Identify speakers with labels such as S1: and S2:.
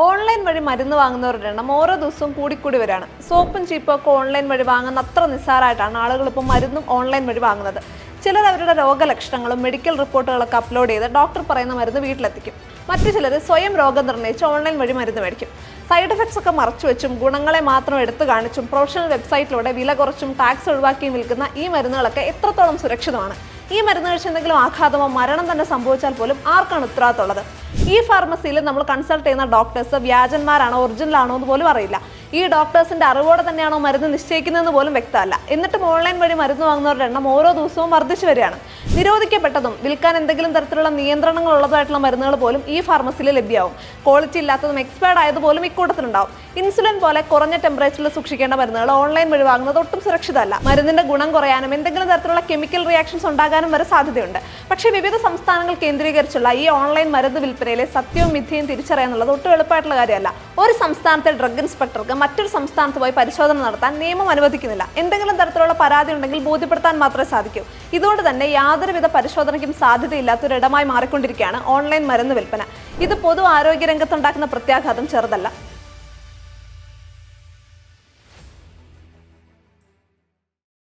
S1: Online വഴി മരുന്ന് വാങ്ങുന്നവരുടെ എണ്ണം ഓരോ ദിവസവും കൂടിക്കൂടി വരികയാണ്. സോപ്പും ചീപ്പും ഒക്കെ ഓൺലൈൻ വഴി വാങ്ങുന്ന അത്ര നിസ്സാരമായിട്ടാണ് ആളുകൾ ഇപ്പോൾ മരുന്നും ഓൺലൈൻ വഴി വാങ്ങുന്നത്. ചിലർ അവരുടെ രോഗലക്ഷണങ്ങളും മെഡിക്കൽ റിപ്പോർട്ടുകളൊക്കെ അപ്ലോഡ് ചെയ്ത് ഡോക്ടർ പറയുന്ന മരുന്ന് വീട്ടിലെത്തിക്കും. മറ്റു ചിലർ സ്വയം രോഗം നിർണ്ണയിച്ച് ഓൺലൈൻ വഴി മരുന്ന് മേടിക്കും. സൈഡ് എഫക്ട്സ് ഒക്കെ മറച്ചുവെച്ചും ഗുണങ്ങളെ മാത്രം എടുത്തു കാണിച്ചും പ്രൊഫഷണൽ വെബ്സൈറ്റിലൂടെ വില കുറച്ചും ടാക്സ് ഒഴിവാക്കിയും വിൽക്കുന്ന ഈ മരുന്നുകളൊക്കെ എത്രത്തോളം സുരക്ഷിതമാണ്? ഈ മരുന്ന് കഴിച്ച് എന്തെങ്കിലും ആഘാതമോ മരണം തന്നെ സംഭവിച്ചാൽ പോലും ആർക്കാണ് ഉത്തരവാദിത്തമുള്ളത്? ഈ ഫാർമസിയിൽ നമ്മൾ കൺസൾട്ട് ചെയ്യുന്ന ഡോക്ടേഴ്സ് വ്യാജന്മാരാണോ ഒറിജിനൽ ആണോ എന്ന് പോലും അറിയില്ല. ഈ ഡോക്ടേഴ്സിന്റെ അറിവോടെ തന്നെയാണോ മരുന്ന് നിശ്ചയിക്കുന്നതെന്ന് പോലും വ്യക്തമല്ല. എന്നിട്ടും ഓൺലൈൻ വഴി മരുന്ന് വാങ്ങുന്നവരുടെ എണ്ണം ഓരോ ദിവസവും വർദ്ധിച്ചു വരികയാണ്. നിരോധിക്കപ്പെട്ടതും വിൽക്കാൻ എന്തെങ്കിലും തരത്തിലുള്ള നിയന്ത്രണങ്ങൾ ഉള്ളതായിട്ടുള്ള മരുന്നുകൾ പോലും ഈ ഫാർമസിയിൽ ലഭ്യമാവും. ക്വാളിറ്റി ഇല്ലാത്തതും എക്സ്പയർഡ് ആയതുപോലും ഇക്കൂട്ടത്തിലുണ്ടാവും. ഇൻസുലിൻ പോലെ കുറഞ്ഞ ടെമ്പറേച്ചറിൽ സൂക്ഷിക്കേണ്ട മരുന്നുകൾ ഓൺലൈൻ വഴി വാങ്ങുന്നത് ഒട്ടും സുരക്ഷിതമല്ല. മരുന്നിന്റെ ഗുണം കുറയാനും എന്തെങ്കിലും തരത്തിലുള്ള കെമിക്കൽ റിയാക്ഷൻസ് ഉണ്ടാകാനും വരെ സാധ്യതയുണ്ട്. പക്ഷേ വിവിധ സംസ്ഥാനങ്ങൾ കേന്ദ്രീകരിച്ചുള്ള ഈ ഓൺലൈൻ മരുന്ന് വിൽപ്പനയിലെ സത്യവും മിഥ്യയും തിരിച്ചറിയാന്നുള്ളത് ഒട്ടും എളുപ്പമായിട്ടുള്ള കാര്യമല്ല. ഒരു സംസ്ഥാനത്തെ ഡ്രഗ് ഇൻസ്പെക്ടർക്ക് മറ്റൊരു സംസ്ഥാനത്ത് പോയി പരിശോധന നടത്താൻ നിയമം അനുവദിക്കുന്നില്ല. എന്തെങ്കിലും തരത്തിലുള്ള പരാതി ഉണ്ടെങ്കിൽ ബോധ്യപ്പെടുത്താൻ മാത്രമേ സാധിക്കൂ. ഇതുകൊണ്ട് തന്നെ യാതൊരുവിധ പരിശോധനയ്ക്കും സാധ്യതയില്ലാത്തൊരിടമായി മാറിക്കൊണ്ടിരിക്കുകയാണ് ഓൺലൈൻ മരുന്ന് വിൽപ്പന. ഇത് പൊതു ആരോഗ്യ രംഗത്തുണ്ടാക്കുന്ന പ്രത്യാഘാതം ചെറുതല്ല.